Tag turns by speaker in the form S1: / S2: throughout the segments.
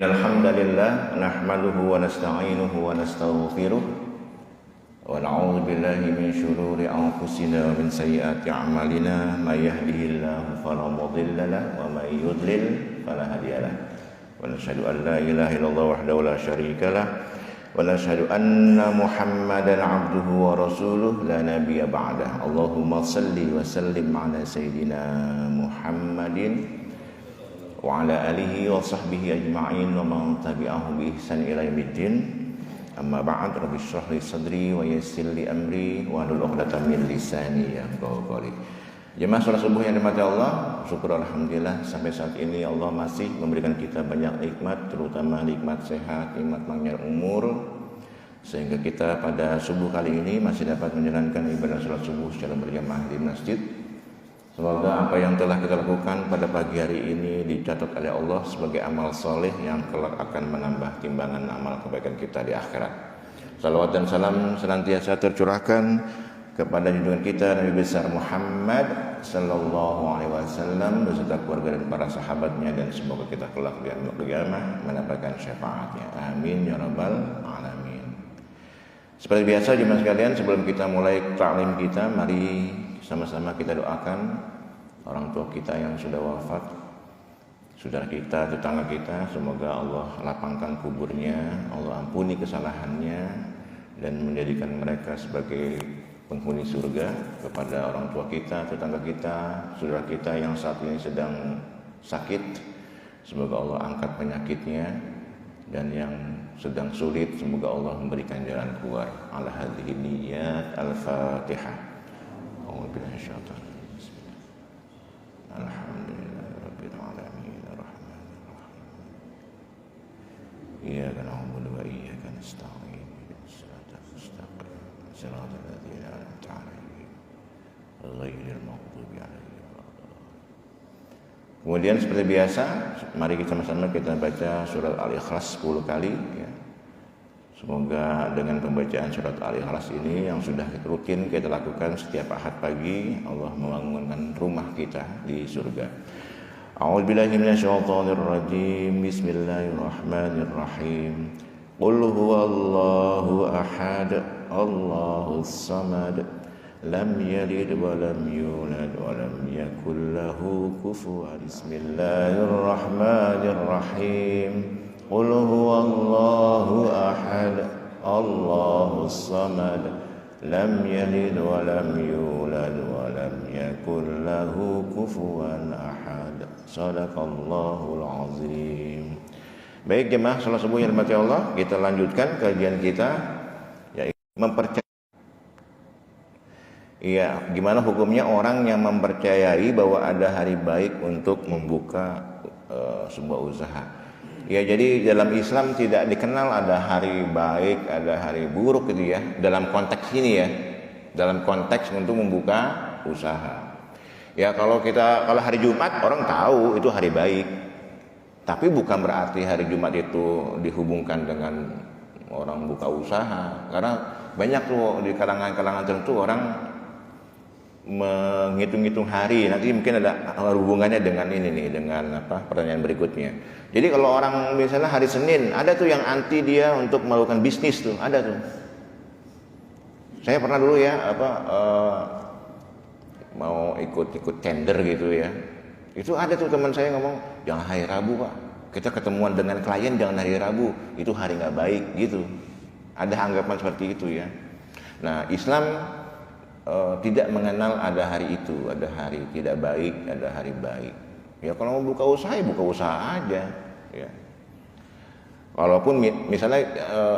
S1: Alhamdulillah nahmaduhu wa nasta'inuhu wa nastaghfiruh wa na'udzu billahi min shururi anfusina wa min sayyiati a'malina may yahdihillahu fala mudilla lahu wa may yudlil fala hadiya lahu wa nashhadu an la ilaha illallah wahdahu la syarika lahu wa nashhadu anna Muhammadan 'abduhu wa rasuluh la nabiyya ba'dah. Allahumma shalli wa sallim ala sayyidina Muhammadin wa ala alihi wa sahbihi ajma'in wa man tabi'ahu bi ihsan ila yaumiddin. Amma ba'd, rabbi shrah li sadri wa yassir li amri wa hlul 'uqdatam min lisani yafqahu qawli. Jemaah salat subuh yang dirahmati Allah, syukur alhamdulillah sampai saat ini Allah masih memberikan kita banyak nikmat, terutama nikmat sehat, nikmat panjang umur, sehingga kita pada subuh kali ini masih dapat menjalankan ibadah salat subuh secara berjamaah di masjid. Semoga apa yang telah kita lakukan pada pagi hari ini dicatat oleh Allah sebagai amal soleh yang kelak akan menambah timbangan amal kebaikan kita di akhirat. Salawat dan salam senantiasa tercurahkan kepada junjungan kita Nabi besar Muhammad sallallahu alaihi wasallam beserta keluarga dan para sahabatnya, dan semoga kita kelak di yaumul qiyamah mendapatkan syafaatnya. Amin ya rabbal alamin. Seperti biasa jemaah sekalian, sebelum kita mulai taklim kita, mari sama-sama kita doakan orang tua kita yang sudah wafat, saudara kita, tetangga kita, semoga Allah lapangkan kuburnya, Allah ampuni kesalahannya, dan menjadikan mereka sebagai penghuni surga. Kepada orang tua kita, tetangga kita, saudara kita yang saat ini sedang sakit, semoga Allah angkat penyakitnya, dan yang sedang sulit, semoga Allah memberikan jalan keluar. Ala hadhihi niyyat, al-Fatihah. Alhamdulillahirabbil alamin arrahmanirrahim. Iyyaka na'budu wa iyyaka nasta'in. Ihdinas siratal mustaqim. Siratal ladzina an'amta 'alaihim ghairil maghdubi 'alaihim waladdallin. Kemudian seperti biasa, mari kita sama-sama kita baca surat Al-Ikhlas 10 kali ya. Semoga dengan pembacaan surat Al-Ikhlas ini yang sudah rutin kita lakukan setiap Ahad pagi, Allah membangunkan rumah kita di surga. A'udzubillahi minasyaitonir rajim. Bismillahirrahmanirrahim. Qul huwallahu ahad, Allahus samad, lam yalid wa lam yulad wa lam yakul lahu kufuwan. Bismillahirrahmanirrahim. Qul huwallahu ahad, Allahus samad, lam yalid wa lam yulad wa lam yakul lahu kufuwan ahad. Shadaqallahul azim. Baik jemaah salat subuh yang dirahmati Allah, kita lanjutkan kajian kita yaitu gimana hukumnya orang yang mempercayai bahwa ada hari baik untuk membuka sebuah usaha. Ya, jadi dalam Islam tidak dikenal ada hari baik, ada hari buruk gitu ya. Dalam konteks ini ya, dalam konteks untuk membuka usaha. Ya, kalau hari Jumat orang tahu itu hari baik. Tapi bukan berarti hari Jumat itu dihubungkan dengan orang buka usaha. Karena banyak tuh di kalangan-kalangan tertentu orang menghitung-hitung hari. Nanti mungkin ada hubungannya dengan ini nih, dengan pertanyaan berikutnya. Jadi kalau orang misalnya hari Senin, ada tuh yang anti dia untuk melakukan bisnis tuh, ada tuh. Saya pernah dulu ya mau ikut tender gitu ya. Itu ada tuh teman saya ngomong, jangan hari Rabu Pak, kita ketemuan dengan klien jangan hari Rabu, itu hari nggak baik gitu. Ada anggapan seperti itu ya. Nah, Islam tidak mengenal ada hari itu, ada hari tidak baik, ada hari baik. Ya kalau mau buka usaha ya buka usaha aja ya. Walaupun misalnya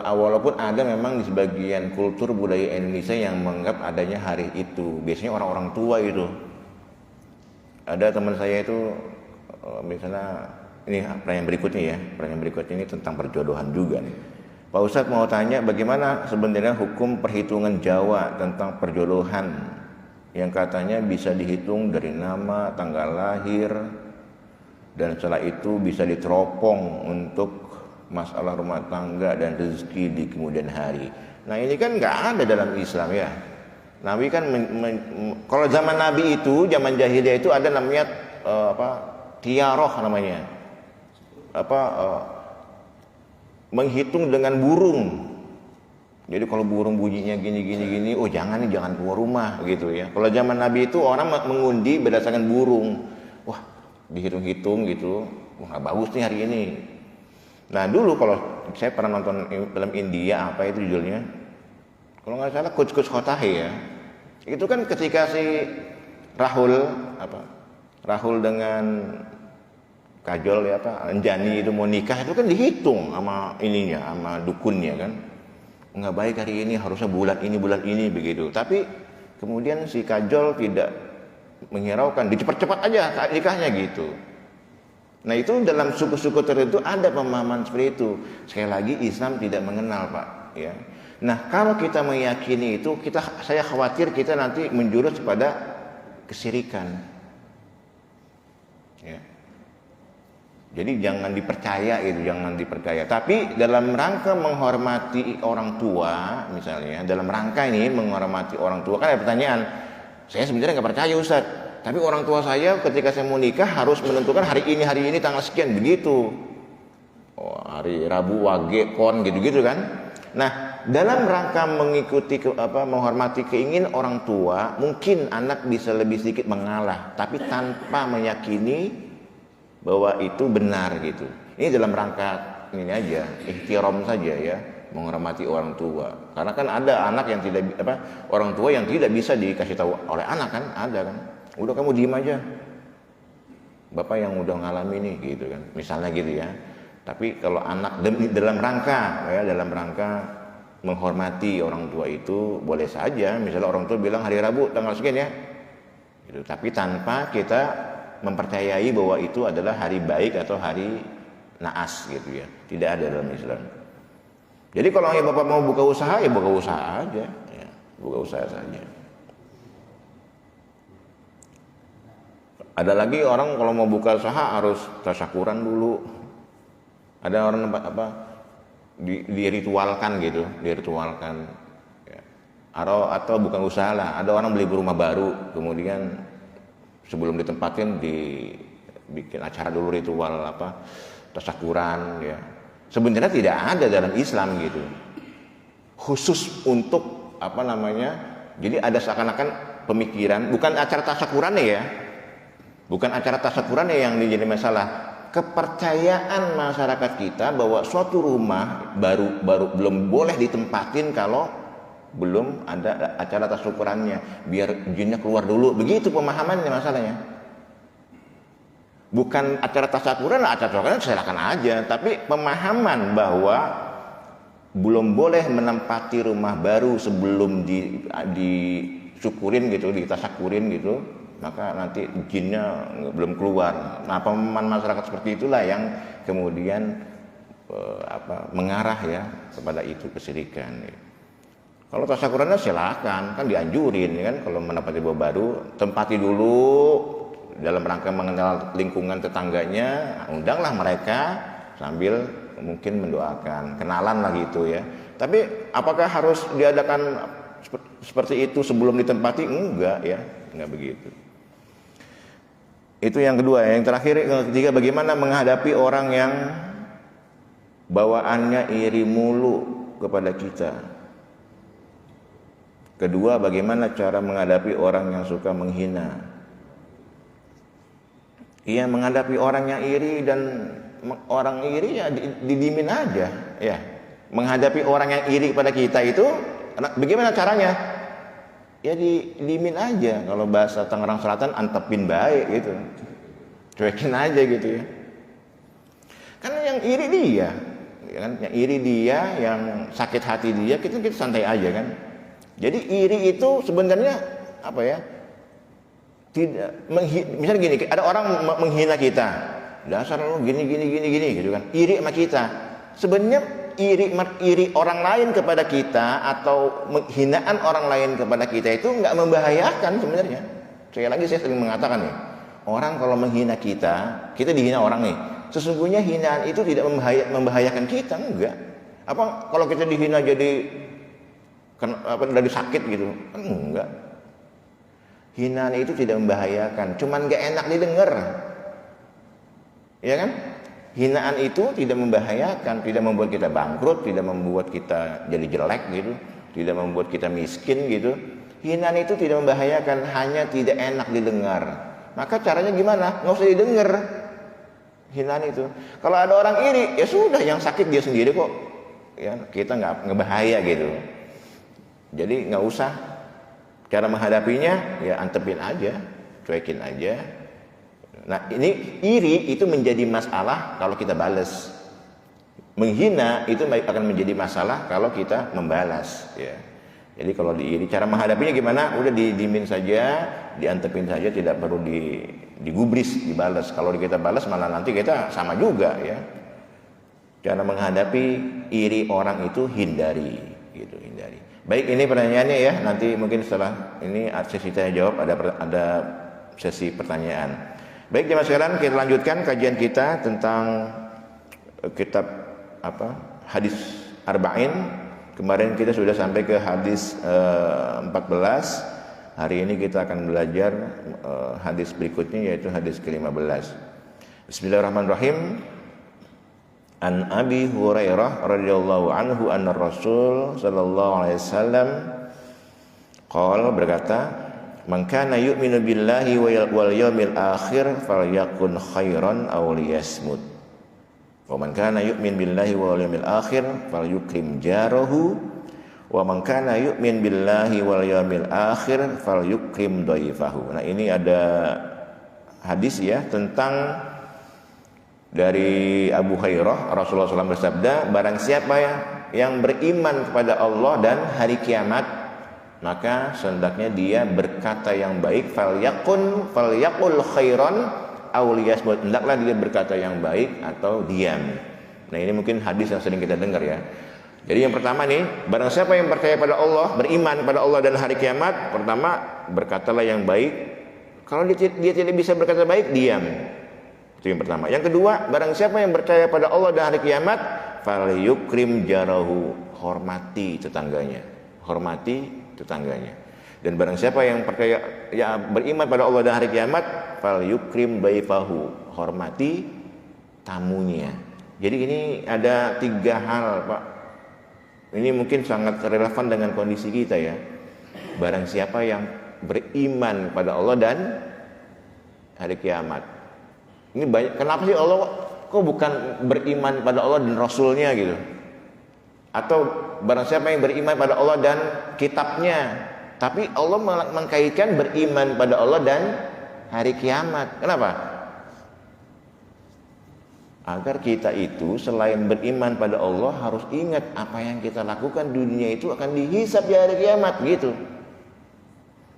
S1: walaupun ada memang di sebagian kultur budaya Indonesia yang menganggap adanya hari itu, biasanya orang-orang tua itu. Ada teman saya itu misalnya ini pertanyaan berikutnya ya, pertanyaan berikutnya ini tentang perjodohan juga nih. Pak Ustadz mau tanya bagaimana sebenarnya hukum perhitungan Jawa tentang perjodohan yang katanya bisa dihitung dari nama, tanggal lahir, dan setelah itu bisa diteropong untuk masalah rumah tangga dan rezeki di kemudian hari. Nah ini kan nggak ada dalam Islam ya. Nabi kan kalau zaman Nabi itu, zaman jahiliyah itu ada namanya tiaroh namanya. menghitung dengan burung. Jadi kalau burung bunyinya gini, oh jangan keluar rumah gitu ya. Kalau zaman Nabi itu orang mengundi berdasarkan burung. Wah, dihitung-hitung gitu. Wah, bagus nih hari ini. Nah dulu kalau saya pernah nonton film India, apa itu judulnya? Kalau nggak salah Kuch Kuch Hota Hai ya. Itu kan ketika si Rahul dengan Kajol ya Anjani itu mau nikah, itu kan dihitung sama ininya, sama dukunnya kan. Nggak baik hari ini, harusnya bulan ini begitu. Tapi kemudian si Kajol tidak menghiraukan, dicepat-cepat aja nikahnya gitu. Nah itu dalam suku-suku tertentu ada pemahaman seperti itu. Sekali lagi Islam tidak mengenal Pak ya. Nah kalau kita meyakini itu, saya khawatir kita nanti menjurus pada kesirikan ya. Jadi jangan dipercaya. Tapi dalam rangka menghormati orang tua, misalnya, dalam rangka ini menghormati orang tua, kan ada pertanyaan, saya sebenarnya nggak percaya Ustaz, tapi orang tua saya ketika saya mau nikah harus menentukan hari ini tanggal sekian begitu. Oh, hari Rabu Wage Pon gitu kan. Nah, dalam rangka menghormati keinginan orang tua, mungkin anak bisa lebih sedikit mengalah, tapi tanpa meyakini bahwa itu benar gitu. Ini dalam rangka ini aja, ihtiram saja ya, menghormati orang tua. Karena kan ada anak yang orang tua yang tidak bisa dikasih tahu oleh anak kan, ada kan. Udah kamu diem aja. Bapak yang udah ngalami nih gitu kan. Misalnya gitu ya. Tapi kalau anak dalam rangka menghormati orang tua itu boleh saja. Misalnya orang tua bilang hari Rabu tanggal sekian ya. Gitu. Tapi tanpa kita mempercayai bahwa itu adalah hari baik atau hari naas gitu ya. Tidak ada dalam Islam. Jadi kalau Bapak mau buka usaha ya buka usaha aja ya. Buka usaha saja. Ada lagi orang kalau mau buka usaha harus tasyakuran dulu. Ada orang diritualkan gitu, diritualkan ya. Atau bukan usaha lah. Ada orang beli rumah baru kemudian sebelum ditempatin dibikin acara dulu ritual tasyakuran ya. Sebenarnya tidak ada dalam Islam gitu. Khusus untuk jadi ada seakan-akan pemikiran, bukan acara tasyakurannya ya. Bukan acara tasyakurannya yang menjadi masalah. Kepercayaan masyarakat kita bahwa suatu rumah baru belum boleh ditempatin kalau belum ada acara tasyakurannya, biar jinnya keluar dulu. Begitu pemahamannya masalahnya. Bukan acara tasyakuran silakan aja, tapi pemahaman bahwa belum boleh menempati rumah baru sebelum disyukurin gitu, ditasyakurin gitu, maka nanti jinnya belum keluar. Nah, pemahaman masyarakat seperti itulah yang kemudian mengarah ya kepada itu kesyirikan. Kalau tasyakurannya silakan, kan dianjurin kan, kalau menempati rumah baru tempati dulu dalam rangka mengenal lingkungan tetangganya, undanglah mereka sambil mungkin mendoakan, kenalan lah gitu ya. Tapi apakah harus diadakan seperti itu sebelum ditempati? Enggak ya, enggak begitu. Itu yang kedua. Yang terakhir, yang ketiga, bagaimana menghadapi orang yang bawaannya iri mulu kepada kita. Kedua, bagaimana cara menghadapi orang yang suka menghina. Iya, menghadapi orang yang iri dan orang iri ya didimin aja ya. Menghadapi orang yang iri kepada kita itu bagaimana caranya? Ya didimin aja. Kalau bahasa Tangerang Selatan, antepin baik gitu. Cuekin aja gitu ya. Karena yang iri dia, ya kan? Yang iri dia, yang sakit hati dia, kita santai aja kan. Jadi iri itu sebenarnya tidak misalnya gini, ada orang menghina kita, dasar lu gini gitu kan, iri sama kita. Sebenarnya iri orang lain kepada kita atau hinaan orang lain kepada kita itu nggak membahayakan sebenarnya. Sekali lagi saya sering mengatakan nih, orang kalau menghina kita dihina orang nih, sesungguhnya hinaan itu tidak membahayakan kita, enggak. Apa kalau kita dihina jadi dari sakit gitu? Enggak. Hinaan itu tidak membahayakan, cuman gak enak didengar. Ya kan? Hinaan itu tidak membahayakan, tidak membuat kita bangkrut, tidak membuat kita jadi jelek gitu, tidak membuat kita miskin gitu. Hinaan itu tidak membahayakan, hanya tidak enak didengar. Maka caranya gimana? Nggak usah didengar hinaan itu. Kalau ada orang iri, ya sudah, yang sakit dia sendiri kok. Ya, kita nggak bahaya gitu. Jadi nggak usah. Cara menghadapinya ya antepin aja, cuekin aja. Nah, ini iri itu menjadi masalah kalau kita balas. Menghina itu akan menjadi masalah kalau kita membalas, ya. Jadi kalau diiri, cara menghadapinya gimana? Udah didimin saja, diantepin saja, tidak perlu digubris, dibalas. Kalau kita balas malah nanti kita sama juga, ya. Cara menghadapi iri orang itu hindari, gitu, hindari. Baik, ini pertanyaannya ya. Nanti mungkin setelah ini sesi tanya jawab ada sesi pertanyaan. Baik, jemaah sekalian, kita lanjutkan kajian kita tentang kitab hadis Arba'in. Kemarin kita sudah sampai ke hadis 14. Hari ini kita akan belajar hadis berikutnya, yaitu hadis ke-15. Bismillahirrahmanirrahim. An Abi Hurairah radhiyallahu anhu anna Rasul sallallahu alaihi wasallam qala, berkata, man kana yu'minu billahi wal yawmil akhir falyakun khairan aw liyasmut. Wa man kana yu'min billahi wal yawmil akhir falyukrim jarahu. Wa man kana yu'min billahi wal yawmil akhir falyukrim dhaifahu. Nah, ini ada hadis ya tentang dari Abu Hurairah. Rasulullah SAW bersabda, barang siapa yang beriman kepada Allah dan hari kiamat, maka hendaknya dia berkata yang baik, falyaqul khairan aw liyasmut, hendaklah dia berkata yang baik atau diam. Nah, ini mungkin hadis yang sering kita dengar ya. Jadi yang pertama nih, barang siapa yang percaya pada Allah, beriman pada Allah dan hari kiamat, pertama berkatalah yang baik. Kalau dia tidak bisa berkata baik, diam. Itu yang pertama. Yang kedua, barang siapa yang percaya pada Allah dan hari kiamat, falyukrim jarahu, hormati tetangganya. Hormati tetangganya. Dan barang siapa yang percaya, ya beriman pada Allah dan hari kiamat, falyukrim dhaifahu, hormati tamunya. Jadi ini ada 3 hal, Pak. Ini mungkin sangat relevan dengan kondisi kita ya. Barang siapa yang beriman pada Allah dan hari kiamat. Ini banyak, kenapa sih Allah kok bukan beriman pada Allah dan Rasulnya gitu? Atau barang siapa yang beriman pada Allah dan kitabnya, tapi Allah mengkaitkan beriman pada Allah dan hari kiamat. Kenapa? Agar kita itu selain beriman pada Allah harus ingat apa yang kita lakukan di dunia itu akan dihisab di hari kiamat gitu.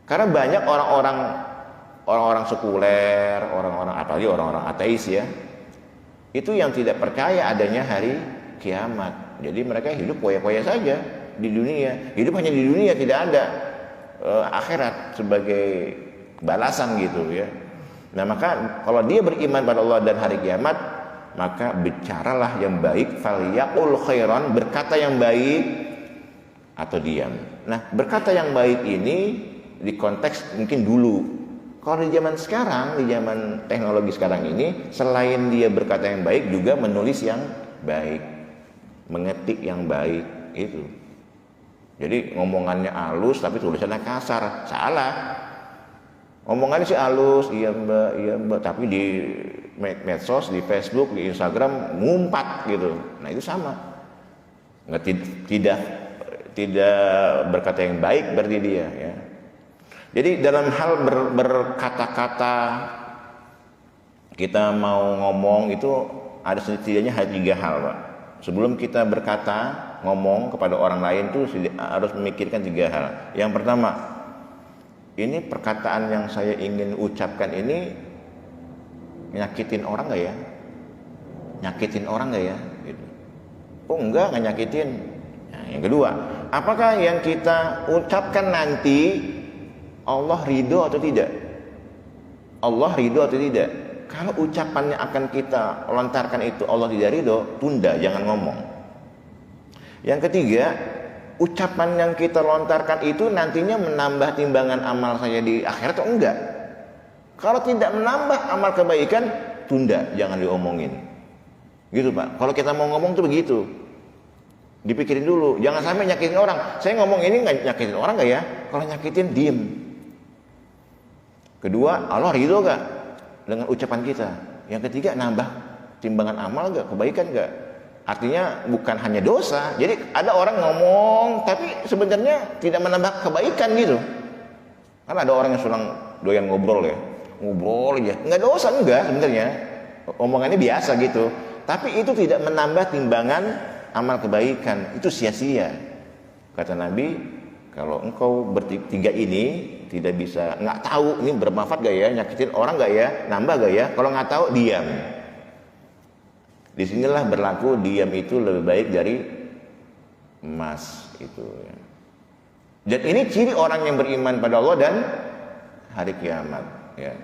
S1: Karena banyak orang-orang sekuler, orang-orang apalagi orang-orang ateis ya, itu yang tidak percaya adanya hari kiamat. Jadi mereka hidup poya-poya saja di dunia, hidup hanya di dunia, tidak ada akhirat sebagai balasan gitu ya. Nah, maka kalau dia beriman pada Allah dan hari kiamat, maka bicaralah yang baik, falyaqul khairan, berkata yang baik atau diam. Nah, berkata yang baik ini di konteks mungkin dulu. Kalau di zaman sekarang, di zaman teknologi sekarang ini, selain dia berkata yang baik, juga menulis yang baik, mengetik yang baik itu. Jadi ngomongannya halus tapi tulisannya kasar, salah. Ngomongannya sih halus, iya mbak, tapi di medsos, di Facebook, di Instagram ngumpat gitu. Nah, itu sama. Tidak berkata yang baik berarti dia ya. Jadi dalam hal berkata-kata, kita mau ngomong itu ada setidaknya 3 hal, Pak. Sebelum kita berkata, ngomong kepada orang lain itu harus memikirkan 3 hal. Yang pertama, ini perkataan yang saya ingin ucapkan ini nyakitin orang nggak ya? Nyakitin orang nggak ya? Gitu. Oh enggak nyakitin. Nah, yang kedua, apakah yang kita ucapkan nanti Allah ridho atau tidak? Allah ridho atau tidak? Kalau ucapannya akan kita lontarkan itu Allah tidak ridho, tunda, jangan ngomong. Yang ketiga, ucapan yang kita lontarkan itu nantinya menambah timbangan amal saya di akhirat atau enggak? Kalau tidak menambah amal kebaikan, tunda, jangan diomongin. Gitu Pak. Kalau kita mau ngomong tuh begitu. Dipikirin dulu, jangan sampai nyakitin orang. Saya ngomong ini nggak nyakitin orang nggak ya? Kalau nyakitin, diem. Kedua, Allah ridho nggak dengan ucapan kita? Yang ketiga, nambah timbangan amal nggak, kebaikan nggak? Artinya bukan hanya dosa. Jadi ada orang ngomong tapi sebenarnya tidak menambah kebaikan gitu. Kan ada orang yang suka doyan ngobrol ya, ngobrol aja, nggak dosa enggak sebenarnya. Omongannya biasa gitu. Tapi itu tidak menambah timbangan amal kebaikan, itu sia-sia. Kata Nabi, kalau engkau bertiga ini tidak bisa, nggak tahu ini bermanfaat gak ya, nyakitin orang gak ya, nambah gak ya, kalau nggak tahu diam. Disinilah berlaku diam itu lebih baik dari emas itu ya. Dan ini ciri orang yang beriman pada Allah dan hari kiamat ya.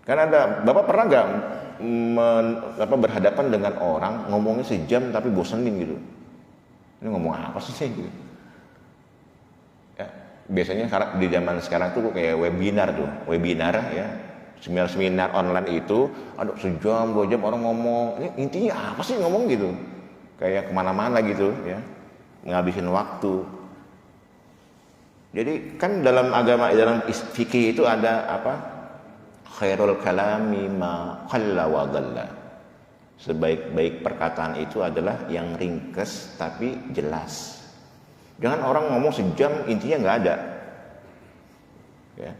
S1: Karena ada, Bapak pernah nggak berhadapan dengan orang ngomongnya sejam tapi bosenin gitu? Ini ngomong apa sih gitu? Ya, biasanya di zaman sekarang tuh kayak webinar ya, seminar online itu, aduh sejam 2 jam orang ngomong, ini intinya apa sih ngomong gitu? Kayak kemana-mana gitu ya, ngabisin waktu. Jadi kan dalam agama, dalam fikih itu ada apa? Khairul kalami ma qalla wa dhalla. Sebaik-baik perkataan itu adalah yang ringkas tapi jelas. Jangan orang ngomong sejam intinya nggak ada. Ya.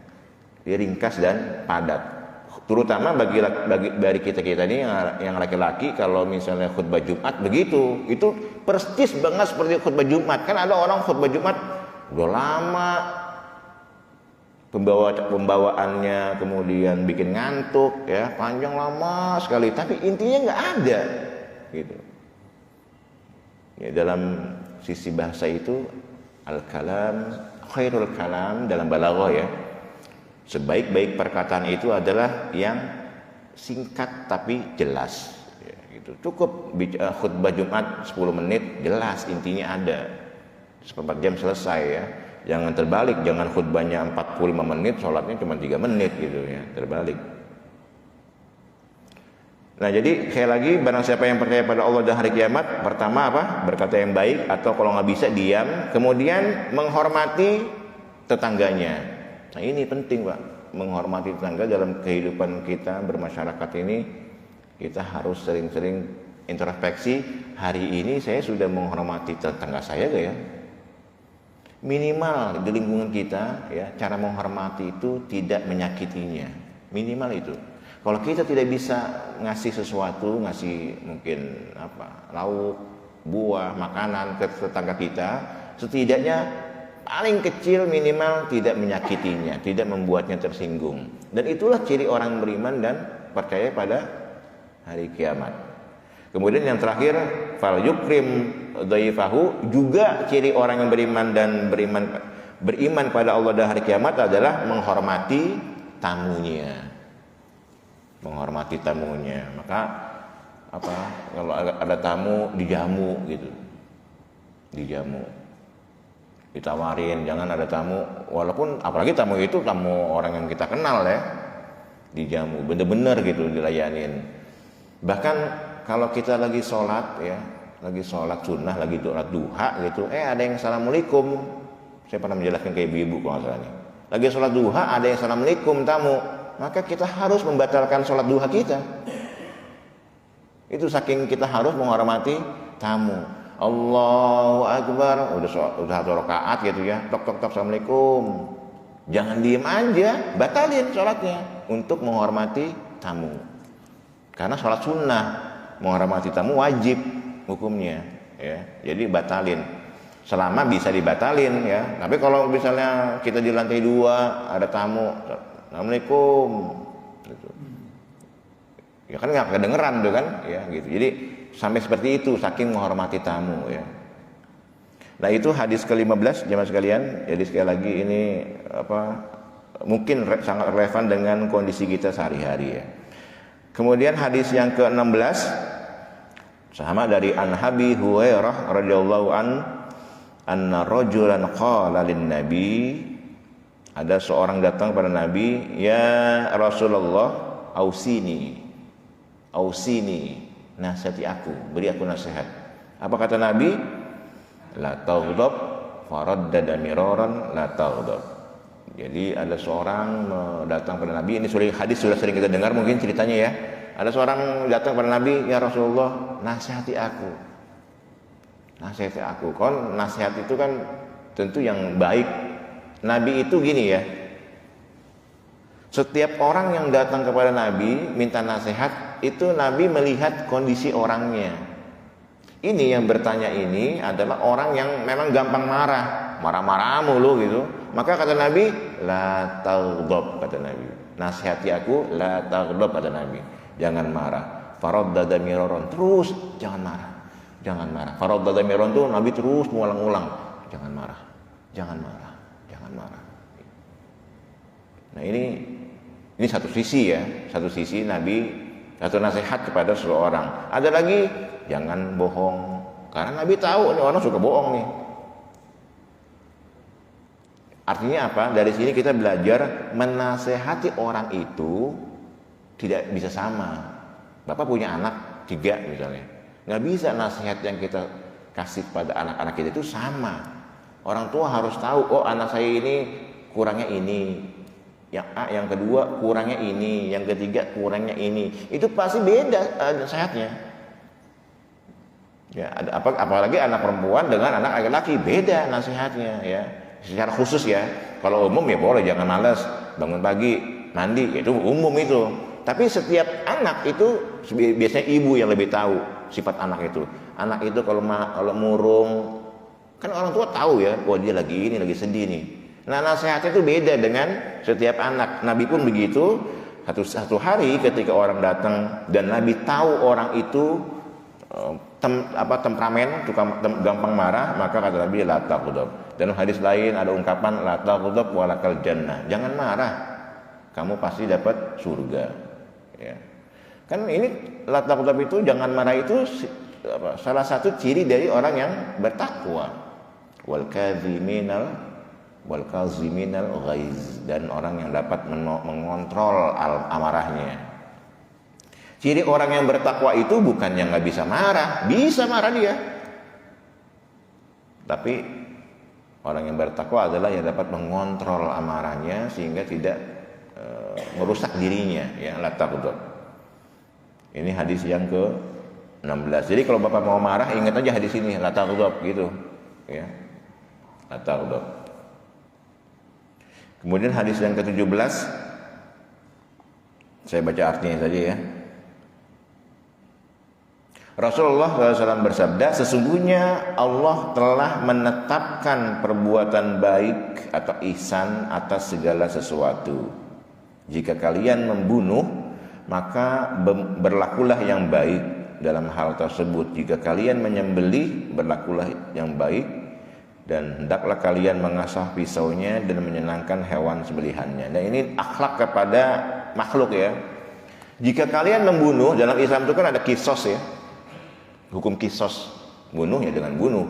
S1: Dia ringkas dan padat. Terutama bagi kita ini yang laki-laki, kalau misalnya khutbah Jumat begitu, itu persis banget seperti khutbah Jumat. Kan ada orang khutbah Jumat udah lama, pembawaannya kemudian bikin ngantuk ya, panjang lama sekali, tapi intinya nggak ada gitu ya. Dalam sisi bahasa itu al-kalam khairul kalam dalam balaghah ya, sebaik-baik perkataan itu adalah yang singkat tapi jelas ya, gitu. Cukup khutbah Jumat 10 menit jelas, intinya ada, 1/4 jam selesai ya. Jangan terbalik, jangan khutbahnya 45 menit, sholatnya cuma 3 menit gitu ya, terbalik. Nah jadi sekali lagi, barang siapa yang percaya pada Allah dan hari kiamat, pertama apa? Berkata yang baik, atau kalau nggak bisa diam. Kemudian menghormati tetangganya. Nah ini penting Pak, menghormati tetangga dalam kehidupan kita bermasyarakat ini. Kita harus sering-sering introspeksi, hari ini saya sudah menghormati tetangga saya gak ya? Minimal di lingkungan kita ya, cara menghormati itu tidak menyakitinya, minimal itu. Kalau kita tidak bisa ngasih sesuatu, ngasih mungkin apa, lauk, buah, makanan ke tetangga kita, setidaknya paling kecil minimal tidak menyakitinya, tidak membuatnya tersinggung. Dan itulah ciri orang beriman dan percaya pada hari kiamat. Kemudian yang terakhir, fal yukrim dhaifahu, juga ciri orang yang beriman dan beriman pada Allah dan hari kiamat adalah menghormati tamunya. Menghormati tamunya. Maka apa? Kalau ada tamu dijamu gitu. Dijamu. Ditawarin, jangan ada tamu, walaupun apalagi tamu itu tamu orang yang kita kenal ya. Dijamu, bener-bener gitu dilayanin. Bahkan kalau kita lagi sholat ya, lagi sholat sunnah, lagi sholat duha gitu, ada yang assalamualaikum. Saya pernah menjelaskan ke ibu-ibu kalau nggak salah nih. Lagi sholat duha ada yang assalamualaikum tamu, maka kita harus membatalkan sholat duha kita. Itu saking kita harus menghormati tamu. Allahu Akbar, udah 1 rakaat gitu ya, tok assalamualaikum. Jangan diem aja, batalin sholatnya untuk menghormati tamu. Karena sholat sunnah, menghormati tamu wajib hukumnya ya. Jadi batalin selama bisa dibatalin ya. Tapi kalau misalnya kita di lantai 2 ada tamu, assalamualaikum gitu, ya kan nggak kedengeran tuh kan ya gitu. Jadi sampai seperti itu saking menghormati tamu ya. Nah itu hadis ke-15 jemaah sekalian. Jadi sekali lagi ini mungkin sangat relevan dengan kondisi kita sehari-hari ya. Kemudian hadis yang ke-16 sama dari Abi Hurairah radhiyallahu anna rajulan qala lin nabi, ada seorang datang pada Nabi, ya Rasulullah ausini nasihati aku, beri aku nasihat. Apa kata Nabi? La taghdab, faraddada miraran, la taghdab. Jadi ada seorang datang pada Nabi, ini hadis sudah sering kita dengar mungkin ceritanya ya. Ada seorang datang pada Nabi, ya Rasulullah, nasihati aku. Nasihati aku. Kon nasihat itu kan tentu yang baik. Nabi itu gini ya. Setiap orang yang datang kepada Nabi minta nasihat, itu Nabi melihat kondisi orangnya. Ini yang bertanya ini adalah orang yang memang gampang marah, marah-marah mulu gitu. Maka kata Nabi, la taghdab, kata Nabi. Nasihati aku, la taghdab, kata Nabi. Jangan marah. Faraddada miraran, terus jangan marah. Jangan marah. Faraddada miraran tuh Nabi terus mengulang-ulang, jangan marah. Jangan marah. Jangan marah. Nah, ini satu sisi ya, satu sisi Nabi satu nasihat kepada seseorang. Ada lagi, jangan bohong, karena Nabi tahu ini orang suka bohong nih. Artinya apa? Dari sini kita belajar menasehati orang itu tidak bisa sama. Bapak punya anak 3 misalnya, nggak bisa nasihat yang kita kasih pada anak-anak kita itu sama. Orang tua harus tahu, oh anak saya ini kurangnya ini. Yang A, yang kedua kurangnya ini, yang ketiga kurangnya ini. Itu pasti beda nasihatnya. Ya, apalagi anak perempuan dengan anak laki-laki beda nasihatnya ya. Secara khusus ya. Kalau umum ya boleh, jangan malas, bangun pagi, mandi, itu umum itu. Tapi setiap anak itu biasanya ibu yang lebih tahu sifat anak itu. Anak itu kalau murung, kan orang tua tahu ya, wah dia lagi ini, lagi sedih nih. Nah, nasihatnya itu beda dengan setiap anak. Nabi pun begitu. Satu hari ketika orang datang dan Nabi tahu orang itu temperamen, gampang marah, maka kata Nabi la taghdab. Dalam hadis lain ada ungkapan la taghdab walakal jannah. Jangan marah, kamu pasti dapat surga. Ya. Kan ini la taghdab itu, jangan marah itu salah satu ciri dari orang yang bertakwa. Wal kaziminal ghaiz, dan orang yang dapat mengontrol amarahnya. Ciri orang yang bertakwa itu bukan yang nggak bisa marah dia. Tapi orang yang bertakwa adalah yang dapat mengontrol amarahnya sehingga tidak merusak dirinya. Ya, la taghdab. Ini hadis yang ke-16. Jadi kalau Bapak mau marah, ingat aja hadis ini, la taghdab gitu. Ya. La taghdab. Kemudian hadis yang ke-17, saya baca artinya saja ya. Rasulullah SAW bersabda, sesungguhnya Allah telah menetapkan perbuatan baik atau ihsan atas segala sesuatu. Jika kalian membunuh, maka berlakulah yang baik dalam hal tersebut. Jika kalian menyembelih, berlakulah yang baik. Dan hendaklah kalian mengasah pisaunya dan menyenangkan hewan sembelihannya. Nah, ini akhlak kepada makhluk ya. Jika kalian membunuh, dalam Islam itu kan ada kisos ya, hukum kisos, bunuh ya dengan bunuh.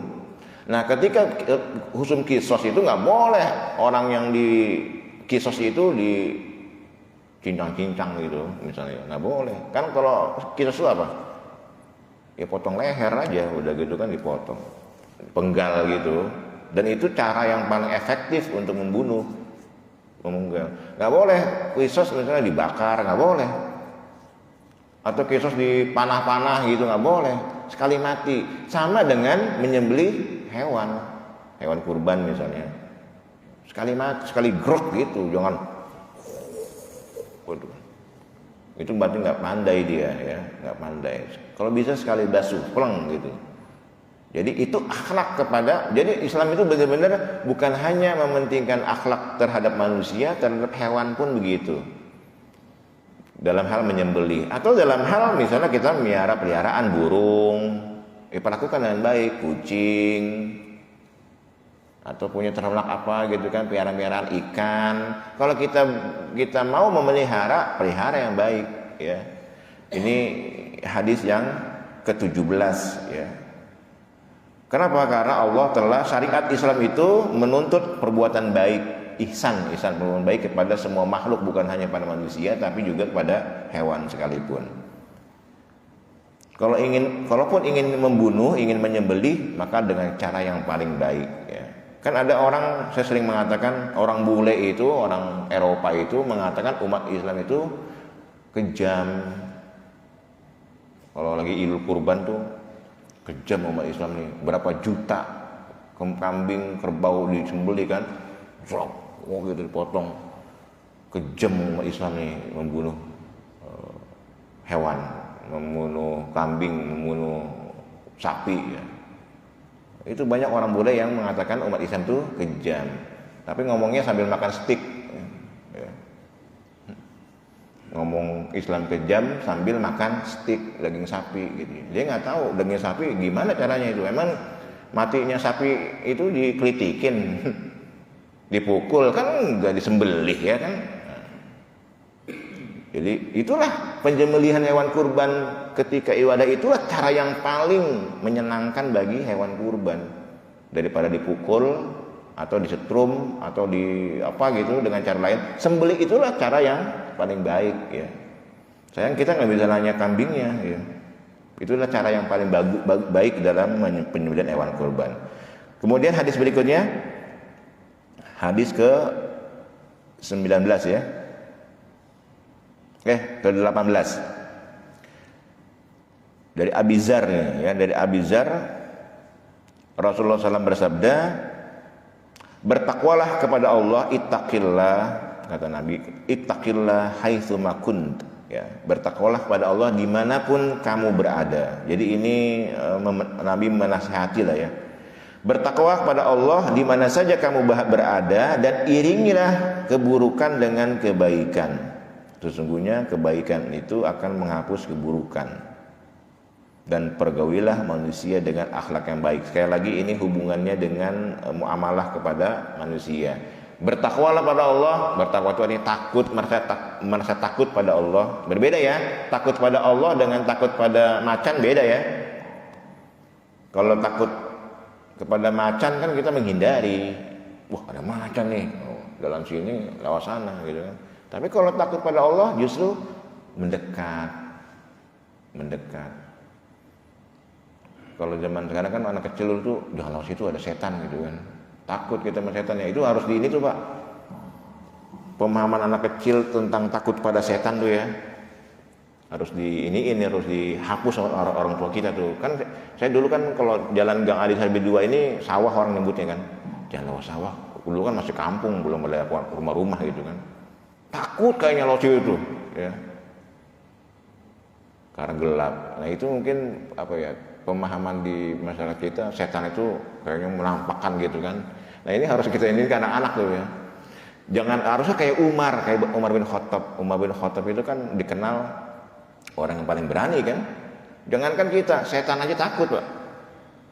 S1: Nah, ketika hukum kisos itu nggak boleh orang yang di kisos itu di cincang-cincang gitu misalnya, nggak boleh. Kan kalau kisos itu apa? Ya potong leher aja, udah gitu kan dipotong, penggal gitu. Dan itu cara yang paling efektif untuk membunuh, memenggal. Nggak boleh kisos misalnya dibakar, nggak boleh. Atau kisos dipanah-panah gitu, nggak boleh. Sekali mati. Sama dengan menyembelih hewan kurban misalnya. Sekali mati, sekali grok gitu, jangan. Waduh. Itu berarti nggak pandai dia ya, nggak pandai. Kalau bisa sekali basuh, pleng gitu. Jadi itu akhlak kepada, jadi Islam itu benar-benar bukan hanya mementingkan akhlak terhadap manusia, terhadap hewan pun begitu. Dalam hal menyembelih atau dalam hal misalnya kita peliharaan burung, perlakukan dengan baik, kucing, atau punya ternak apa gitu kan, peliharaan ikan. Kalau kita mau memelihara, pelihara yang baik ya. Ini hadis yang ke-17 ya. Kenapa? Karena Allah telah, syariat Islam itu menuntut perbuatan baik, ihsan perbuatan baik kepada semua makhluk, bukan hanya pada manusia tapi juga kepada hewan sekalipun. Kalaupun ingin membunuh, ingin menyembelih, maka dengan cara yang paling baik. Ya. Kan ada orang, saya sering mengatakan orang bule itu, orang Eropa itu mengatakan umat Islam itu kejam. Kalau lagi Idul Kurban tuh kejam umat Islam nih. Berapa juta kambing, kerbau disembelih kan, gitu dipotong. Kejam umat Islam nih membunuh hewan, membunuh kambing, membunuh sapi ya. Itu banyak orang bule yang mengatakan umat Islam itu kejam, tapi ngomongnya sambil makan steak ya. Ngomong Islam kejam sambil makan steak daging sapi gitu. Dia nggak tahu daging sapi gimana caranya itu. Emang matinya sapi itu dikelitikin dipukul kan, nggak disembelih ya kan. Jadi itulah penyembelihan hewan kurban ketika ibadah, itulah cara yang paling menyenangkan bagi hewan kurban, daripada dipukul atau disetrum atau di apa gitu dengan cara lain. Sembelih itulah cara yang paling baik ya. Sayang kita nggak bisa nanya kambingnya ya. Itulah cara yang paling baik dalam penyembelihan hewan kurban. Kemudian hadis berikutnya, hadis ke 19 ya. Ke-18 dari Abi Dzar ya, dari Abi Dzar Rasulullah SAW bersabda, bertakwalah kepada Allah, ittaqillah, kata Nabi, ittaqillah haitsu ma kunt ya, bertakwalah kepada Allah dimanapun kamu berada. Jadi ini Nabi menasihati lah ya, bertakwa kepada Allah di mana saja kamu berada, dan iringilah keburukan dengan kebaikan. Sesungguhnya kebaikan itu akan menghapus keburukan. Dan pergaulilah manusia dengan akhlak yang baik. Sekali lagi ini hubungannya dengan muamalah kepada manusia. Bertakwalah pada Allah. Bertakwa itu artinya takut, merasa takut pada Allah. Berbeda ya. Takut pada Allah dengan takut pada macan beda ya. Kalau takut kepada macan kan kita menghindari. Wah, ada macan nih. Oh, dalam sini lewat sana gitu kan. Tapi kalau takut pada Allah justru mendekat. Kalau zaman sekarang kan anak kecil itu jangan lewat situ ada setan gitu kan. Takut kita sama setan ya. Itu harus di ini tuh Pak. Pemahaman anak kecil tentang takut pada setan tuh ya. Harus ini harus dihapus sama orang tua kita tuh. Kan saya dulu kan kalau jalan Gang Adi Sarbi 2 ini sawah orang nyebutnya kan. Jangan lewat sawah. Dulu kan masih kampung, belum ada rumah-rumah gitu kan. Takut kayaknya loci itu ya, karena gelap. Nah itu mungkin apa ya, pemahaman di masyarakat kita, setan itu kayaknya menampakkan gitu kan. Nah ini harus kita ini ke anak-anak tuh ya. Jangan, harusnya kayak Umar bin Khattab. Umar bin Khattab itu kan dikenal orang yang paling berani kan. Jangankan kita, setan aja takut Pak.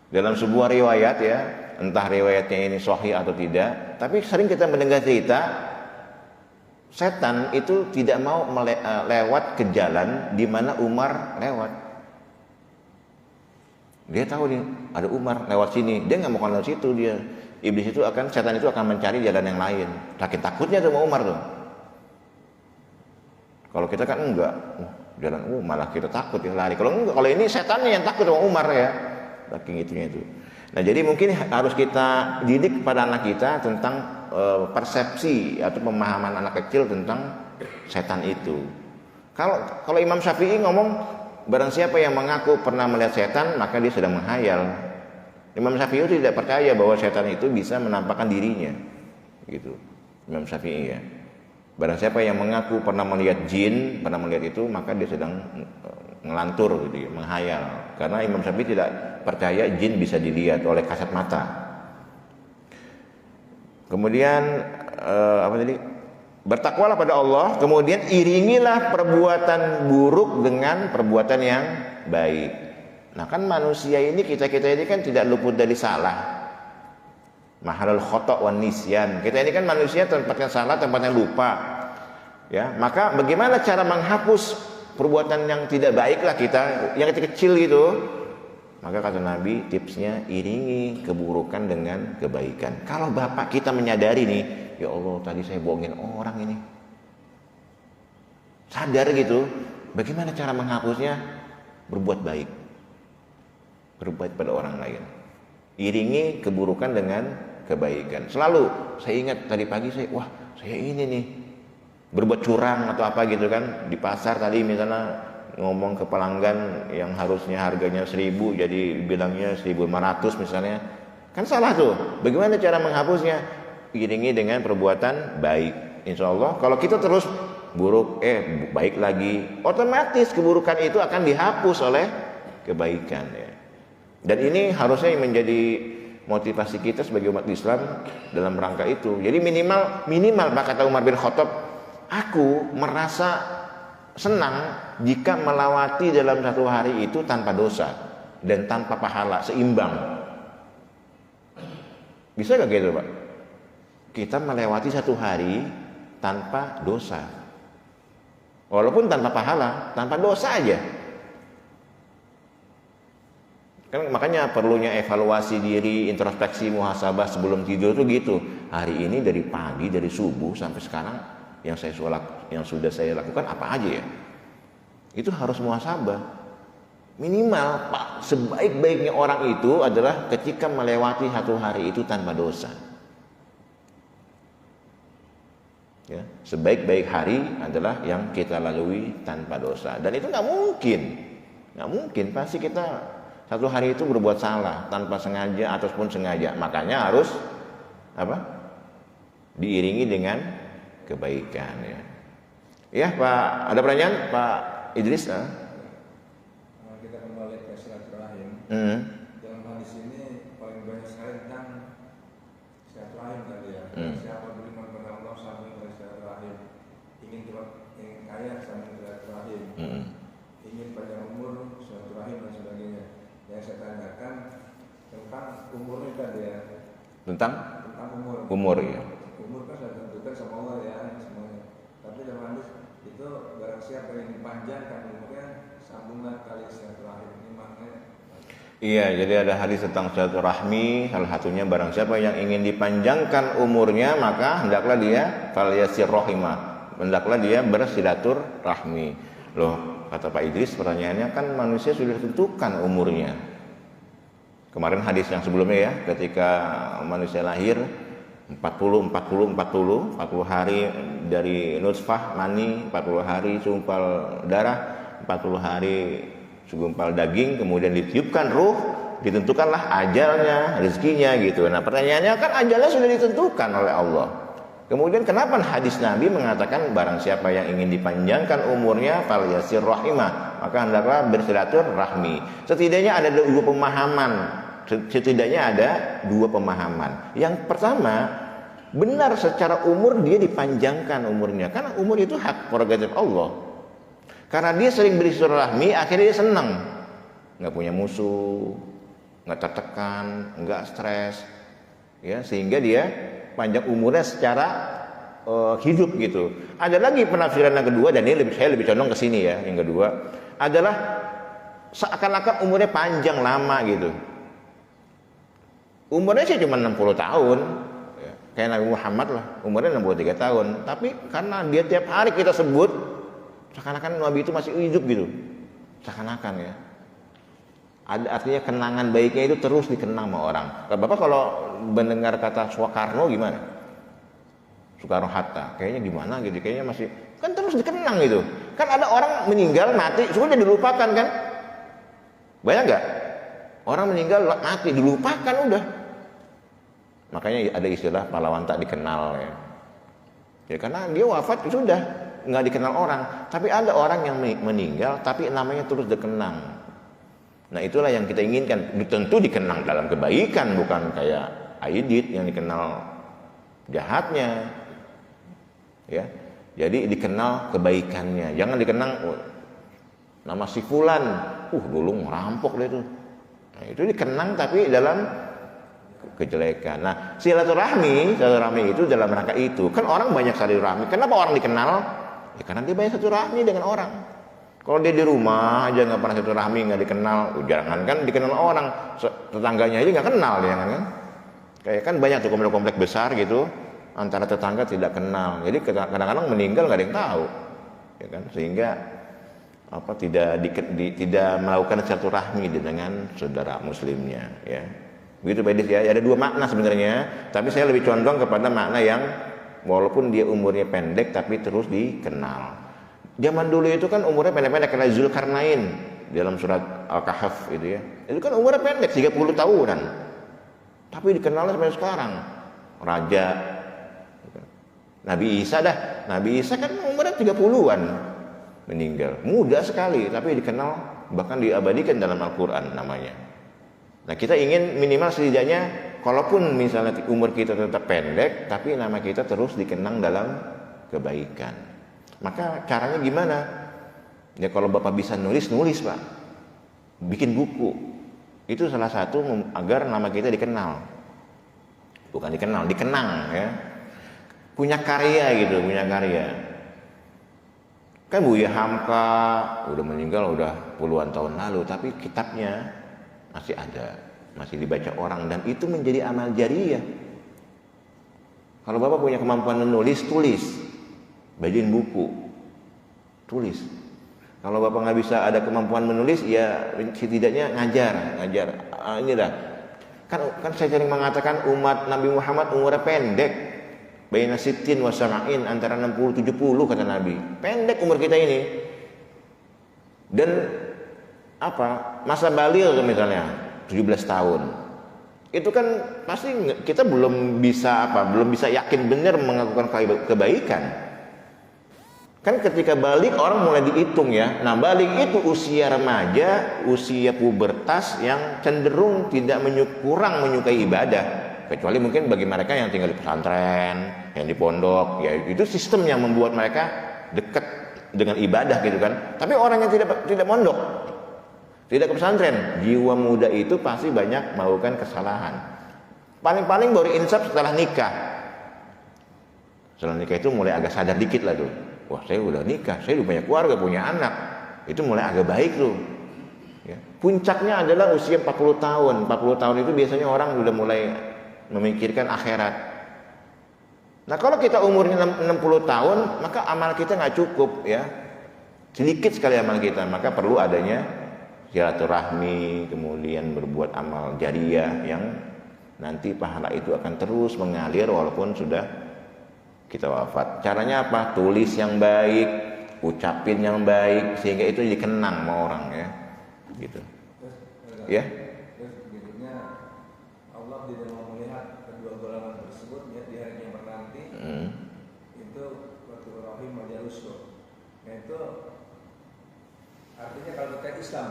S1: Dalam sebuah riwayat ya, entah riwayatnya ini sahih atau tidak, tapi sering kita mendengar cerita setan itu tidak mau lewat ke jalan di mana Umar lewat. Dia tahu nih ada Umar lewat sini, dia nggak mau lewat situ dia. Setan itu akan mencari jalan yang lain. Saking takutnya sama Umar tuh. Kalau kita kan enggak, jalan malah kita takut ya lari. Kalau ini setannya yang takut sama Umar ya. Saking itunya itu. Nah jadi mungkin harus kita didik kepada anak kita tentang persepsi atau pemahaman anak kecil tentang setan itu. Kalau Imam Syafi'i ngomong, barang siapa yang mengaku pernah melihat setan maka dia sedang menghayal. Imam Syafi'i tidak percaya bahwa setan itu bisa menampakkan dirinya, gitu. Imam Syafi'i ya. Barang siapa yang mengaku pernah melihat jin, pernah melihat itu, maka dia sedang ngelantur, gitu, menghayal. Karena Imam Syafi'i tidak percaya jin bisa dilihat oleh kasat mata. Kemudian bertakwalah pada Allah, kemudian iringilah perbuatan buruk dengan perbuatan yang baik. Nah kan manusia ini, kita ini kan tidak luput dari salah. Mahalul khata' wan nisyan. Kita ini kan manusia tempatnya salah, tempatnya lupa. Ya, maka bagaimana cara menghapus perbuatan yang tidak baik lah kita, yang kecil gitu. Maka kata Nabi, tipsnya iringi keburukan dengan kebaikan. Kalau bapak kita menyadari nih, ya Allah tadi saya bohongin orang ini, sadar gitu, bagaimana cara menghapusnya? Berbuat baik. berbuat pada orang lain. Iringi keburukan dengan kebaikan. Selalu saya ingat tadi pagi saya ini nih berbuat curang atau apa gitu kan. Di pasar tadi misalnya ngomong ke pelanggan yang harusnya harganya 1.000 jadi bilangnya 1.500 misalnya. Kan salah tuh. Bagaimana cara menghapusnya? Iringi dengan perbuatan baik. Insya Allah kalau kita terus buruk, baik lagi, otomatis keburukan itu akan dihapus oleh kebaikan ya. Dan ini harusnya menjadi motivasi kita sebagai umat Islam dalam rangka itu. Jadi minimal Pak kata Umar bin Khattab, aku merasa senang jika melewati dalam satu hari itu tanpa dosa dan tanpa pahala, seimbang. Bisa gak gitu Pak? Kita melewati satu hari tanpa dosa, walaupun tanpa pahala, tanpa dosa aja. Kan makanya perlunya evaluasi diri, introspeksi, muhasabah sebelum tidur tuh gitu. Hari ini dari pagi, dari subuh sampai sekarang yang sudah saya lakukan apa aja ya? Itu harus muhasabah. Minimal Pak, sebaik-baiknya orang itu adalah ketika melewati satu hari itu tanpa dosa. Ya, sebaik-baik hari adalah yang kita lalui tanpa dosa. Dan itu nggak mungkin. Pasti kita satu hari itu berbuat salah tanpa sengaja ataupun sengaja. Makanya harus diiringi dengan kebaikan ya. Ya Pak, ada pertanyaan Pak Idris?
S2: Kita kembali ke silaturahim. Dalam hadis ini paling banyak sekali tentang silaturahim tadi ya. Siapa beriman kepada Allah sambung dengan silaturahim. Ingin kaya sambung silaturahim. Ingin panjang umur silaturahim dan sebagainya. Yang saya tanyakan tentang umurnya tadi ya. Tentang
S1: Umur ya.
S2: Umur kan sudah tentukan sama Allah ya semuanya. Tapi dalam hadis itu barang siapa yang dipanjangkan umurnya sambunglah tali silaturahim. Ini maknanya.
S1: Iya, jadi ada hadis tentang silaturahmi. Salah satunya barang siapa yang ingin dipanjangkan umurnya maka hendaklah dia falyasir rahimah. Hendaklah dia bersilaturahmi. Loh, kata Pak Idris, pertanyaannya kan manusia sudah ditentukan umurnya. Kemarin hadis yang sebelumnya ya, ketika manusia lahir 40 hari dari nutfah mani, 40 hari segumpal darah, 40 hari segumpal daging, kemudian ditiupkan ruh, ditentukanlah ajalnya, rezekinya gitu. Nah, pertanyaannya kan ajalnya sudah ditentukan oleh Allah. Kemudian kenapa hadis Nabi mengatakan barang siapa yang ingin dipanjangkan umurnya falyasir rahimah, maka hendaklah bersilaturahmi. Setidaknya ada dua pemahaman. Yang pertama, benar secara umur dia dipanjangkan umurnya, karena umur itu hak prerogatif Allah. Karena dia sering bersilaturahmi, akhirnya dia senang, nggak punya musuh, nggak tertekan, nggak stres, ya, sehingga dia panjang umurnya secara hidup gitu. Ada lagi penafsiran yang kedua, dan ini saya lebih condong ke sini ya. Yang kedua adalah seakan-akan umurnya panjang lama gitu. Umurnya sih cuma 60 tahun, ya, kayak Nabi Muhammad lah, umurnya 63 tahun. Tapi karena dia tiap hari kita sebut, seakan-akan Nabi itu masih hidup gitu, seakan-akan ya. Ada artinya kenangan baiknya itu terus dikenang sama orang. Bapak kalau mendengar kata Soekarno gimana? Soekarno-Hatta, kayaknya gimana gitu, kayaknya masih kan terus dikenang gitu. Kan ada orang meninggal mati sudah dilupakan kan? Banyak nggak? Orang meninggal mati dilupakan udah. Makanya ada istilah pahlawan tak dikenal ya. Ya karena dia wafat sudah nggak dikenal orang. Tapi ada orang yang meninggal tapi namanya terus dikenang. Nah itulah yang kita inginkan. Tentu dikenang dalam kebaikan, bukan kayak Aidit yang dikenal jahatnya. Ya, jadi dikenal kebaikannya. Jangan dikenang nama si fulan, dulu ngerampok deh itu. Nah, itu dikenang tapi dalam kejelekan. Nah, silaturahmi itu dalam rangka itu. Kan orang banyak silaturahmi. Kenapa orang dikenal? Ya karena dia banyak silaturahmi dengan orang. Kalau dia di rumah aja nggak pernah silaturahmi, nggak dikenal, jangan kan dikenal orang, tetangganya aja nggak kenal dia kan. Kayak kan banyak tuh komplek besar gitu, antara tetangga tidak kenal. Jadi kadang-kadang meninggal nggak ada yang tahu, ya kan. Sehingga tidak melakukan silaturahmi dengan saudara muslimnya, ya. Begitu Pak Idris ya. Ada dua makna sebenarnya, tapi saya lebih condong kepada makna yang walaupun dia umurnya pendek tapi terus dikenal. Zaman dulu itu kan umurnya pendek-pendek kayak Zulkarnain dalam surat Al-Kahf itu ya. Itu kan umurnya pendek 30 tahunan. Tapi dikenalnya sampai sekarang. Raja Nabi Isa kan umurnya 30-an meninggal. Muda sekali tapi dikenal, bahkan diabadikan dalam Al-Qur'an namanya. Nah, kita ingin minimal setidaknya kalaupun misalnya umur kita tetap pendek tapi nama kita terus dikenang dalam kebaikan. Maka caranya gimana? Ya kalau Bapak bisa nulis Pak. Bikin buku. Itu salah satu agar nama kita dikenal. Bukan dikenal, dikenang ya. Punya karya. Kan Buya Hamka udah meninggal udah puluhan tahun lalu, tapi kitabnya masih ada, masih dibaca orang, dan itu menjadi amal jariyah. Kalau Bapak punya kemampuan menulis, tulis, bagiin buku, tulis. Kalau Bapak nggak bisa ada kemampuan menulis, ya setidaknya ngajar. Inilah kan saya sering mengatakan umat Nabi Muhammad umurnya pendek. Baina sittin wa sab'in, antara 60-70 kata Nabi. Pendek umur kita ini. Dan masa baligh misalnya 17 tahun. Itu kan pasti kita belum bisa yakin benar melakukan kebaikan. Kan ketika balik orang mulai dihitung ya. Nah, balik itu usia remaja, usia pubertas yang cenderung kurang menyukai ibadah. Kecuali mungkin bagi mereka yang tinggal di pesantren, yang di pondok, ya itu sistem yang membuat mereka dekat dengan ibadah gitu kan. Tapi orang yang tidak pondok, tidak ke pesantren, jiwa muda itu pasti banyak melakukan kesalahan. Paling baru insaf setelah nikah. Setelah nikah itu mulai agak sadar dikit lah tuh. Wah, saya udah nikah, saya udah punya keluarga, punya anak. Itu mulai agak baik tuh. Ya. Puncaknya adalah usia 40 tahun. 40 tahun itu biasanya orang udah mulai memikirkan akhirat. Nah, kalau kita umurnya 60 tahun, maka amal kita nggak cukup ya. Sedikit sekali amal kita, maka perlu adanya silaturahmi, kemudian berbuat amal jariyah yang nanti pahala itu akan terus mengalir walaupun sudah kita wafat. Caranya apa? Tulis yang baik, ucapin yang baik, sehingga itu dikenang sama orang ya. Gitu. Ya.
S2: Itu artinya kalau terkait Islam,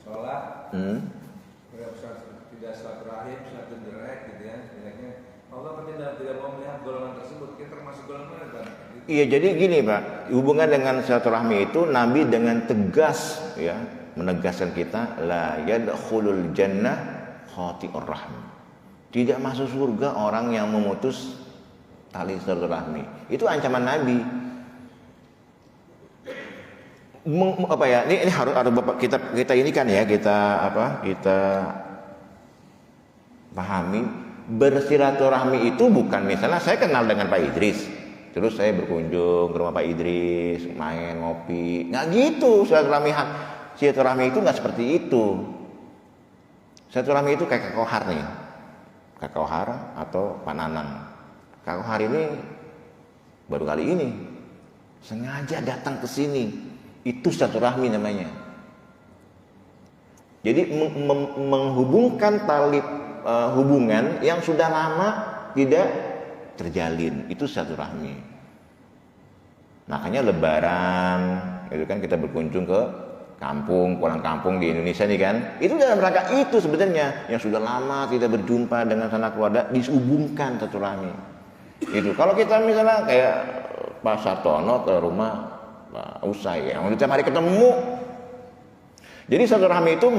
S2: sholat, tidak silaturahim, silaturahim direct gitu ya, setidaknya Allah tidak mau melihat golongan tersebut. Kita termasuk golongan mana, Pak?
S1: Iya, jadi gini Pak, hubungan dengan silaturahmi itu Nabi dengan tegas ya menegaskan kita la yadkhulul jannah khati'ur rahim. Tidak masuk surga orang yang memutus tali silaturahmi. Itu ancaman Nabi. Ini harus Bapak kita ini kan ya, kita pahami bersilaturahmi itu bukan misalnya saya kenal dengan Pak Idris terus saya berkunjung ke rumah Pak Idris main ngopi, nggak gitu. Silaturahmi itu nggak seperti itu. Silaturahmi itu kayak Kak Kohar nih, Kak Kohar atau Pak Nanang. Kak Kohar ini baru kali ini sengaja datang ke sini. Itu silaturahmi namanya. Jadi menghubungkan tali hubungan yang sudah lama tidak terjalin, itu silaturahmi. Makanya Lebaran itu kan kita berkunjung ke kampung, pulang kampung di Indonesia nih kan. Itu dalam rangka itu sebenarnya, yang sudah lama tidak berjumpa dengan sanak keluarga dihubungkan silaturahmi. Itu kalau kita misalnya kayak Pak Sartono ke rumah Usai yang tiap hari ketemu. Jadi silaturahmi itu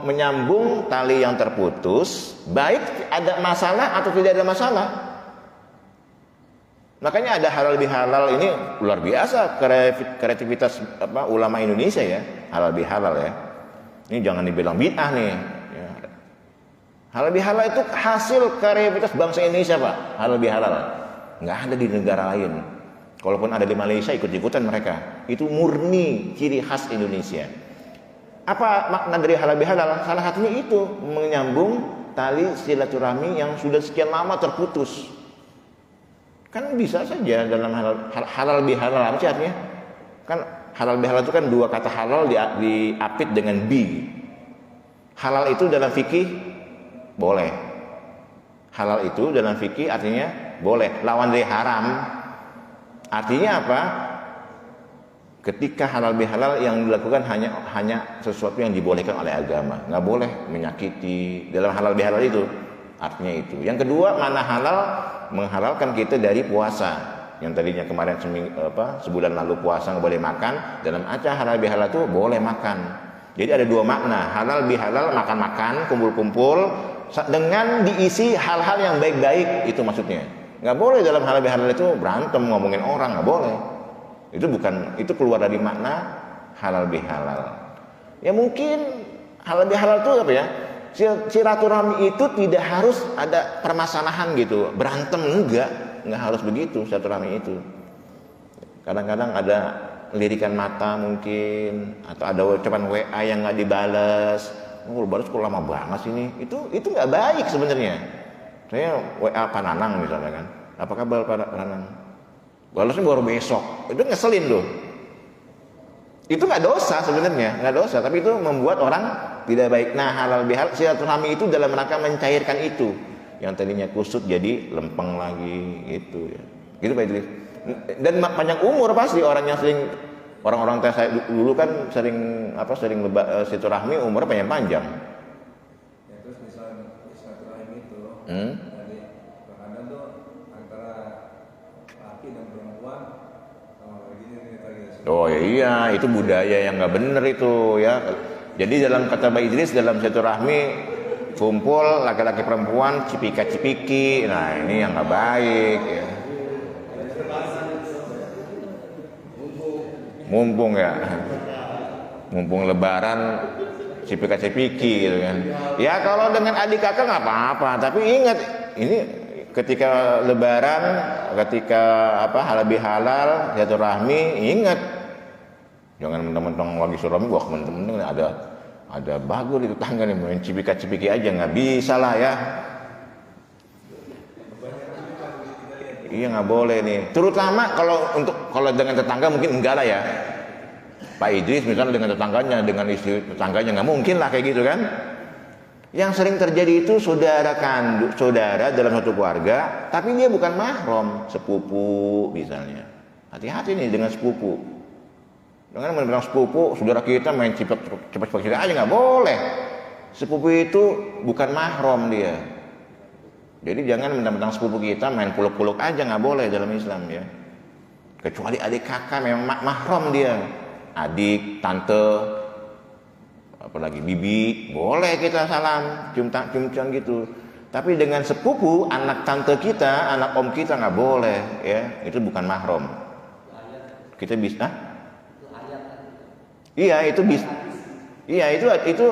S1: menyambung tali yang terputus, baik ada masalah atau tidak ada masalah. Makanya ada halal bihalal ini luar biasa kreativitas ulama Indonesia ya, halal bihalal ya. Ini jangan dibilang bid'ah nih. Ya. Halal bihalal itu hasil kreativitas bangsa Indonesia Pak, halal bihalal. Nggak ada di negara lain. Kalaupun ada di Malaysia ikut-ikutan mereka. Itu murni ciri khas Indonesia. Apa makna dari halal bihalal? Salah satunya itu menyambung tali silaturahmi yang sudah sekian lama terputus. Kan bisa saja dalam halal bihalal apa sih artinya? Kan halal bihalal itu kan dua kata halal diapit dengan bi. Halal itu dalam fikih boleh. Halal itu dalam fikih artinya boleh. Lawan dari haram artinya apa? Ketika halal bihalal yang dilakukan hanya sesuatu yang dibolehkan oleh agama, nggak boleh menyakiti dalam halal bihalal itu. Artinya itu. Yang kedua, mana halal menghalalkan kita dari puasa. Yang tadinya kemarin sebulan lalu puasa nggak boleh makan, dalam acara halal bihalal itu boleh makan. Jadi ada dua makna, halal bihalal makan-makan, kumpul-kumpul dengan diisi hal-hal yang baik-baik, itu maksudnya. Nggak boleh dalam halal bihalal itu berantem ngomongin orang, nggak boleh. Itu keluar dari makna halal bihalal. Ya mungkin halal bihalal itu apa ya? Silaturahmi itu tidak harus ada permasalahan gitu, berantem enggak harus begitu silaturahmi itu. Kadang-kadang ada lirikan mata mungkin, atau ada ucapan WA yang nggak dibalas. Baru kok lama banget sini. Itu nggak baik sebenarnya. Saya WA Pak Nanang misalnya kan, apa kabar Pak Nanang? Balasnya baru besok. Itu ngeselin tuh. Itu nggak dosa sebenarnya, nggak dosa, tapi itu membuat orang tidak baik. Nah, halal bihalal silaturahmi itu dalam rangka mencairkan itu. Yang tadinya kusut jadi lempeng lagi gitu ya. Gitu Pak Idris. Dan panjang umur pasti orang orang saya dulu kan sering silaturahmi umur panjang.
S2: Ya, terus misalnya silaturahmi itu tadi kadang tuh antara laki dan perempuan
S1: Oh iya, itu budaya yang nggak bener itu ya. Jadi dalam kata Pak Idris, dalam silaturahmi kumpul laki-laki perempuan cipika-cipiki. Nah ini yang nggak baik ya. Mumpung lebaran cipika-cipiki gitu kan. Ya kalau dengan adik kakak nggak apa-apa, tapi ingat ini ketika lebaran, ketika halal bihalal silaturahmi, ingat jangan mentang-mentang lagi silaturahmi wah temen-temen ada bagus di tetangga nih main cipika-cipiki aja, nggak bisa lah ya. Iya nggak boleh nih. Terutama kalau dengan tetangga mungkin enggak lah ya. Pak Idris misalnya dengan tetangganya, dengan istri tetangganya nggak mungkin lah kayak gitu kan. Yang sering terjadi itu saudara dalam satu keluarga, tapi dia bukan mahram, sepupu misalnya. Hati-hati nih dengan sepupu. Jangan menentang sepupu, saudara kita main cepat-cepat aja nggak boleh. Sepupu itu bukan mahram dia. Jadi jangan mentang-mentang sepupu kita main peluk-peluk aja, nggak boleh dalam Islam ya. Kecuali adik kakak memang mahram dia, adik, tante, apalagi bibi, boleh kita salam, cium-ciuman gitu. Tapi dengan sepupu, anak tante kita, anak om kita nggak boleh ya. Itu bukan mahram. Kita bisa. Iya itu bisa. Iya itu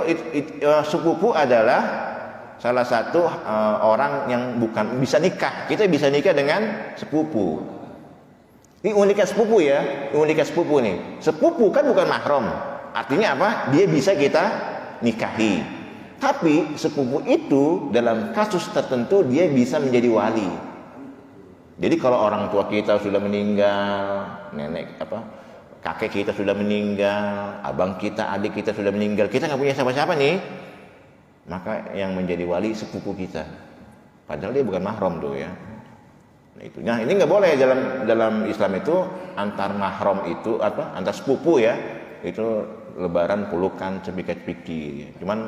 S1: sepupu adalah salah satu orang yang bukan bisa nikah. Kita bisa nikah dengan sepupu. Ini uniknya sepupu ya. Uniknya sepupu nih. Sepupu kan bukan mahram. Artinya apa? Dia bisa kita nikahi. Tapi sepupu itu dalam kasus tertentu dia bisa menjadi wali. Jadi kalau orang tua kita sudah meninggal, kakek kita sudah meninggal, abang kita, adik kita sudah meninggal, kita nggak punya siapa-siapa nih, maka yang menjadi wali sepupu kita. Padahal dia bukan mahram tuh ya. Nah ini nggak boleh dalam Islam itu antar mahram itu antar sepupu ya itu lebaran pelukan cipika-cipiki. Cuman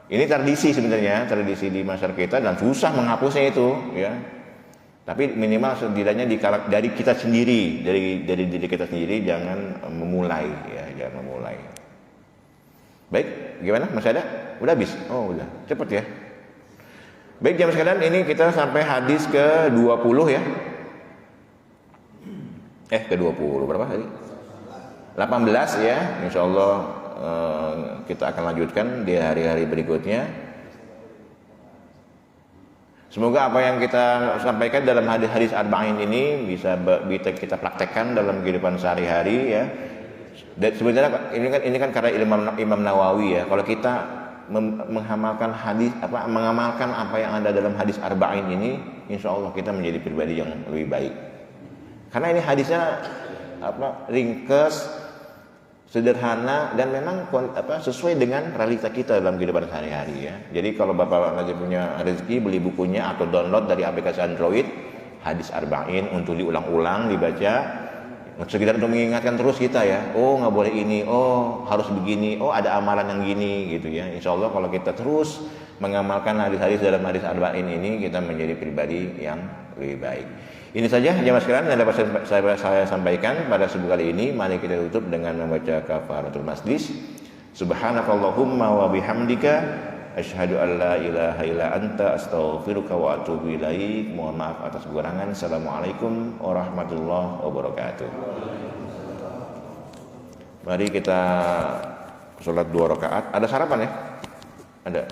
S1: ini tradisi sebenarnya, tradisi di masyarakat kita dan susah menghapusnya itu ya. Tapi minimal setidaknya dari kita sendiri, dari diri kita sendiri jangan memulai ya, jangan memulai. Baik, gimana? Masih ada? Udah habis? Oh udah, cepet ya. Baik jamaah sekalian, ini kita sampai hadis ke-20 ya. Ke-20 berapa tadi? 18 ya. Insyaallah kita akan lanjutkan di hari-hari berikutnya. Semoga apa yang kita sampaikan dalam hadis-hadis arba'in ini bisa kita praktekkan dalam kehidupan sehari-hari ya. Dan sebenarnya ini kan karena Imam Nawawi ya. Kalau kita mengamalkan apa yang ada dalam hadis arba'in ini, insya Allah kita menjadi pribadi yang lebih baik. Karena ini hadisnya ringkas, sederhana, dan memang sesuai dengan realita kita dalam kehidupan sehari-hari ya. Jadi kalau Bapak lagi punya rezeki, beli bukunya atau download dari aplikasi Android hadis arba'in untuk diulang-ulang dibaca, sekedar untuk mengingatkan terus kita ya. Oh nggak boleh ini, oh harus begini, oh ada amalan yang gini gitu ya. Insya Allah kalau kita terus mengamalkan hadis-hadis dalam hadis arba'in ini, kita menjadi pribadi yang lebih baik. Ini saja jemaah sekalian yang dapat saya sampaikan pada subuh kali ini. Mari kita tutup dengan membaca kafaratul majlis. Subhanakallahumma wa bihamdika asyhadu an la ilaha illa anta astaghfiruka wa atubu ilaik. Mohon maaf atas kekurangan. Assalamualaikum warahmatullahi wabarakatuh. Mari kita sholat 2 rakaat. Ada sarapan ya? Ada.